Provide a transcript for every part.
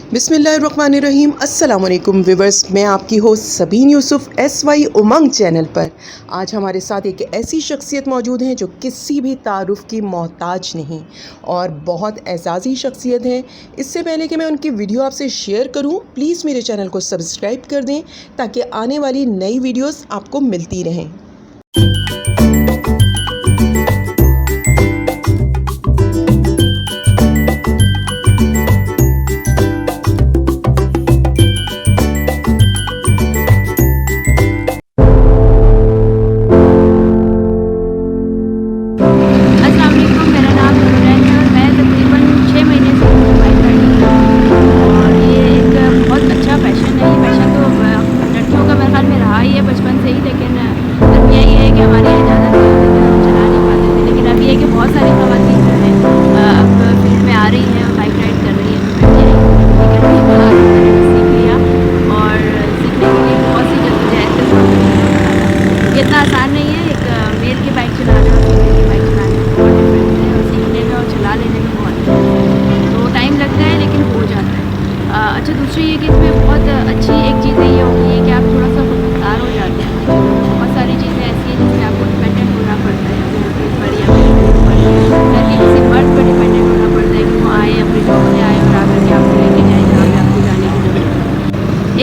बिस्मिल्लाहिर्रहमानिर्रहीम। अस्सलाम वालेकुम व्यूअर्स, मैं आपकी होस्ट सबीन यूसुफ SY उमंग चैनल पर। आज हमारे साथ एक ऐसी शख्सियत मौजूद हैं जो किसी भी तारुफ़ की मोहताज नहीं और बहुत एजाज़ी शख्सियत हैं। इससे पहले कि मैं उनकी वीडियो आपसे शेयर करूं, प्लीज़ मेरे चैनल को सब्सक्राइब कर दें ताकि आने वाली नई वीडियोस आपको मिलती रहें। अस्सलाम वालेकुम, मेरा नाम नूरुलैन है और मैं तकरीबन 6 महीने से बाइक राइडिंग कर रही हूँ। और ये एक बहुत अच्छा पैशन है। ये पैशन तो लड़कियों का मेरे ख्याल में रहा ही है बचपन से ही, लेकिन अब यही है कि हमारी इजाज़त नहीं होती थी, हम चला नहीं पाते थे। लेकिन अब ये है कि बहुत सारी ख़वातीन जो हैं अब फील्ड में आ रही हैं और बाइक राइड कर रही हैं। तो मैं यही कहती हूँ कि मैंने सीख लिया और सीखने के लिए बहुत सी जद्दोजहद के साथ चलाना। ये इतना आसान नहीं है। एक मेल की बाइक चलाना और फीमेल की बाइक चलाने में बहुत डिफरेंस है और सीखने में और चला लेने में बहुत डिफरेंस है। तो टाइम लगता है लेकिन हो जाता है। अच्छा, दूसरी ये कि इसमें बहुत अच्छी एक चीज़ ये होगी है कि आप थोड़ा सा खुदमुख्तार हो जाते हैं। बहुत सारी चीज़ें ऐसी हैं जिसमें आपको डिपेंडेंट होना पड़ता है अपने हस्बैंड पर या अपने फ्रेंड पर या कि किसी मर्द पर डिपेंडेंट होना पड़ता है कि वो आए अपने जॉब से आए और आकर के आपको लेके जाए जहाँ पे आपको जाने की ज़रूरत है।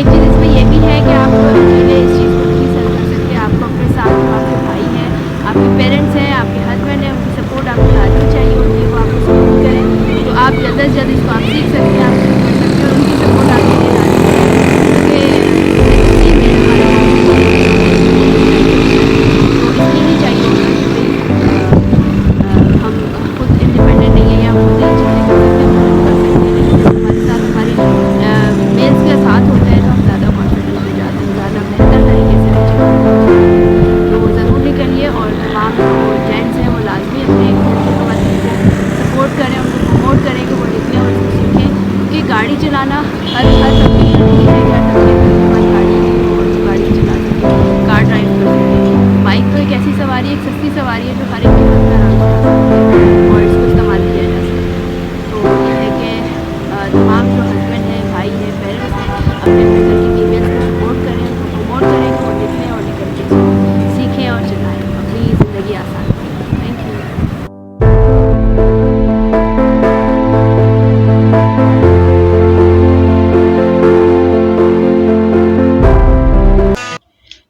एक चीज़ इसमें यह भी है कि आप अकेले इस चीज़ को नहीं सर कर सकते। आपको अपने साथ जो आपके भाई हैं, आपके पेरेंट्स हैं, आपके हस्बैंड हैं, उनकी सपोर्ट आपको लाजमी चाहिए होती है। वो आपको सपोर्ट करें तो आप जल्द से जल्द इसको आप सीख सकते हैं, आप शुरू कर सकते हैं और उनकी सपोर्ट आपके लिए लाजमी है। क्योंकि ज़िंदगी में हमारा तो इसलिए नहीं चाहिए होता कि भाई हम खुद इंडिपेंडेंट नहीं है या हम खुद नहीं चीज़ें कर सकते, हम खुद कर सकते हैं। लेकिन जब हमारे साथ हमारी मेल्स के साथ होता है तो हम ज़्यादा कॉन्फिडेंस में जाते हैं, ज़्यादा बेहतर तरीके से चीज़ें कर सकते हैं। तो वो ज़रूर निकलिए और तमाम जो जेंट्स हैं वो लाजमी अपने ख़वातीन को सपोर्ट करें, उनको प्रमोट करें कि वो निकलें और इसको सीखें। क्योंकि गाड़ी चलाना हर तबके का नहीं है, हर तबके में हमारी गाड़ी है और जो गाड़ी चला सके, कार ड्राइव कर सके। बाइक तो एक ऐसी सवारी है, एक सस्ती सवारी है जो हर एक के हाथ में आराम से आ सकती है और इसको इस्तेमाल किया जा सकता है। तो ये है कि तमाम जो हस्बैंड हैं, भाई हैं, पेरेंट्स हैं, अपने अपने घर की फीमेल्स को सपोर्ट करें, उनको प्रमोट करें कि वो निकलें और निकल के इसको सीखें और चलाएँ, अपनी ज़िंदगी आसान करें। Thank you.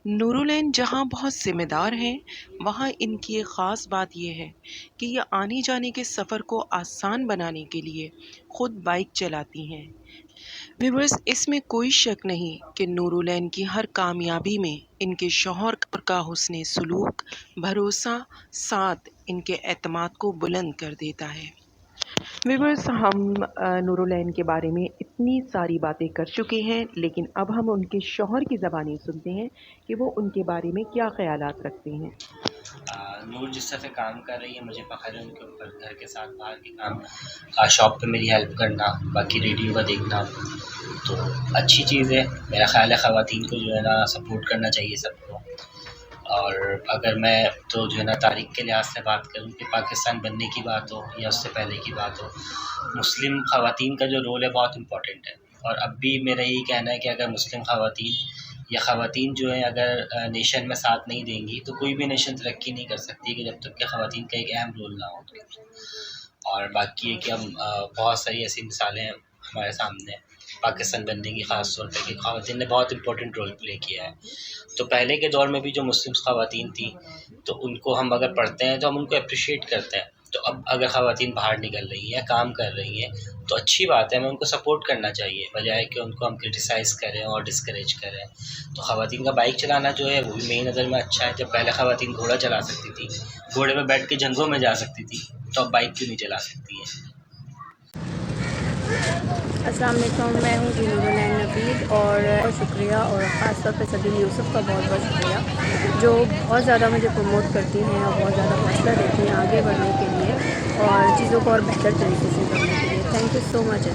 नूरुलैन जहाँ बहुत ज़िम्मेदार हैं, वहाँ इनकी एक ख़ास बात यह है कि ये आने जाने के सफ़र को आसान बनाने के लिए ख़ुद बाइक चलाती हैं। व्यूअर्स, इसमें कोई शक नहीं कि नूरुलैन की हर कामयाबी में इनके शौहर का हुस्न सलूक, भरोसा, साथ इनके एतमाद को बुलंद कर देता है। व्यूअर्स, हम नूरुलैन के बारे में इतनी सारी बातें कर चुके हैं, लेकिन अब हम उनके शौहर की ज़बानी सुनते हैं कि वो उनके बारे में क्या ख़यालात रखते हैं। नूर जिस तरह से काम कर रही है, मुझे फ़ख्र है उनके ऊपर। घर के साथ बाहर के काम, शॉप पे मेरी हेल्प करना, बाकी रेडियो का देखना, तो अच्छी चीज़ है। मेरा ख़्याल है ख़वातीन को जो है ना सपोर्ट करना चाहिए सबको। और अगर मैं तो जो है ना तारीख़ के लिहाज से बात करूँ कि पाकिस्तान बनने की बात हो या उससे पहले की बात हो, मुस्लिम ख़वातीन का जो रोल है बहुत इम्पोर्टेंट है। और अब भी मेरा यही कहना है कि अगर मुस्लिम ख़वातीन या ख़वातीन जो हैं अगर नेशन में साथ नहीं देंगी तो कोई भी नेशन तरक्की नहीं कर सकती कि जब तक कि ख़वातीन का एक अहम रोल ना हो। और बाकी है कि हम बहुत सारी ऐसी मिसालें हैं हमारे सामने पाकिस्तान बनने की, ख़ास तौर पे कि ख़वातीन ने बहुत इम्पोर्टेंट रोल प्ले किया है। तो पहले के दौर में भी जो मुस्लिम ख़वातीन थी तो उनको हम अगर पढ़ते हैं तो हम उनको अप्रिशिएट करते हैं। तो अब अगर ख़वातीन बाहर निकल रही हैं, काम कर रही हैं, तो अच्छी बात है, हमें उनको सपोर्ट करना चाहिए बजाय कि उनको हम क्रिटिसाइज़ करें और डिस्करेज करें। तो ख़वातीन का बाइक चलाना जो है वो भी मेरी नज़र में अच्छा है। जब पहले ख़वातीन घोड़ा चला सकती थी, घोड़े पे बैठ के जंगों में जा सकती थी, तो अब बाइक क्यों नहीं चला सकती है। अस्सलाम वालेकुम, मैं हूँ नूरुलैन नवीद और शुक्रिया और ख़ास तौर पे सबीन यूसुफ का बहुत बहुत शुक्रिया जो बहुत ज़्यादा मुझे प्रमोट करती हैं और बहुत ज़्यादा हौसला देती हैं आगे बढ़ने के लिए और चीज़ों को और बेहतर तरीके से करने के लिए। Thank you so much.